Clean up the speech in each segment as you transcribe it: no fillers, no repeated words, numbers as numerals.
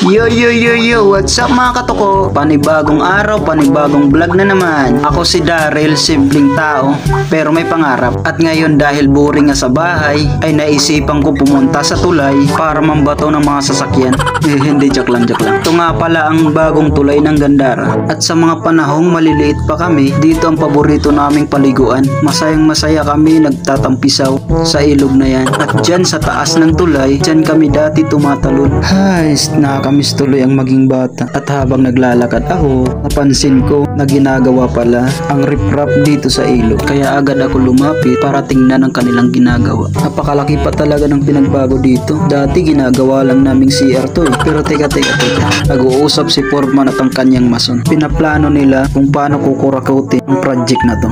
Yo yo yo yo, what's up mga katoko? Panibagong araw, panibagong vlog na naman. Ako si Daryl, simpleng tao, pero may pangarap. At ngayon dahil boring nga sa bahay, ay naisipan ko pumunta sa tulay para mambato ng mga sasakyan. Hindi, joke lang, joke lang. Ito nga pala ang bagong tulay ng Gandara. At sa mga panahong maliliit pa kami, dito ang paborito naming paliguan. Masayang masaya kami nagtatampisaw sa ilog na yan. At dyan sa taas ng tulay, dyan kami dati tumatalon. Hay, nakakamiss tuloy ang maging bata. At habang naglalakad ako, napansin ko na ginagawa pala ang riprap dito sa ilog. Kaya agad ako lumapit para tingnan ang kanilang ginagawa. Napakalaki pa talaga ng pinagbago dito. Dati ginagawa lang naming CR to eh. Pero teka. Nag-uusap si Foreman at ang kanyang mason. Pinaplano nila kung paano kukurakutin ang project na to.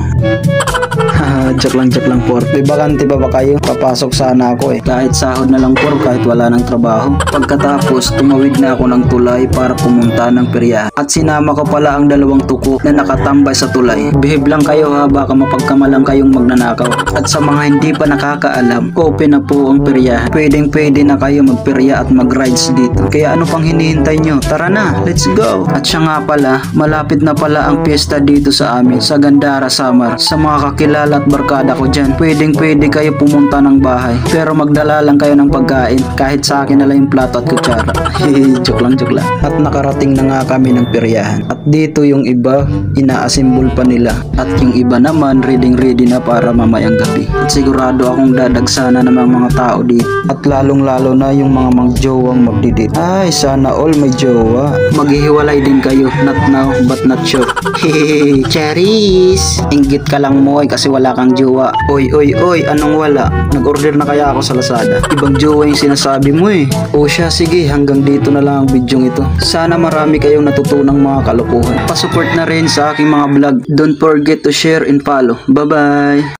Joke lang por. May bakante ba kayo? Papasok sana ako eh. Kahit sahod na lang por, kahit wala ng trabaho. Pagkatapos, tumawid na ako ng tulay para pumunta ng peryahan. At sinama ko pala ang dalawang tuko na nakatambay sa tulay. Behave lang kayo ha, baka mapagkamalang kayong magnanakaw. At sa mga hindi pa nakakaalam, open na po ang peryahan. Pwede na kayo magperya at mag-rides dito. Kaya ano pang hinihintay nyo? Tara na, let's go! At siya nga pala, malapit na pala ang piyesta dito sa amin, sa Gandara, Samar. Sa mga kakilala at barkada ko dyan, pwede kayo pumunta ng bahay, pero magdala lang kayo ng pagkain, kahit sa akin na lang yung plato at kutsara. Joke lang. At nakarating na nga kami ng peryahan. At dito yung iba, ina-assemble pa nila. At yung iba naman, ready na para mamayang gabi. At sigurado akong dadagsana ng mga tao dito. At lalong-lalo na yung mga magjowang magdidit. Ay, sana all may jowa. Maghihiwalay din kayo, not now, but not sure. Hehehe, Charis! Inggit ka lang mo kasi wala kang jowa. Oy, anong wala? Nag-order na kaya ako sa Lazada. Ibang jowa yung sinasabi mo eh. O siya, sige, hanggang dito na lang ang bidyong ito. Sana marami kayong natutunang mga kalokohan. Pasupport na rin sa aking mga vlog. Don't forget to share and follow. Bye-bye!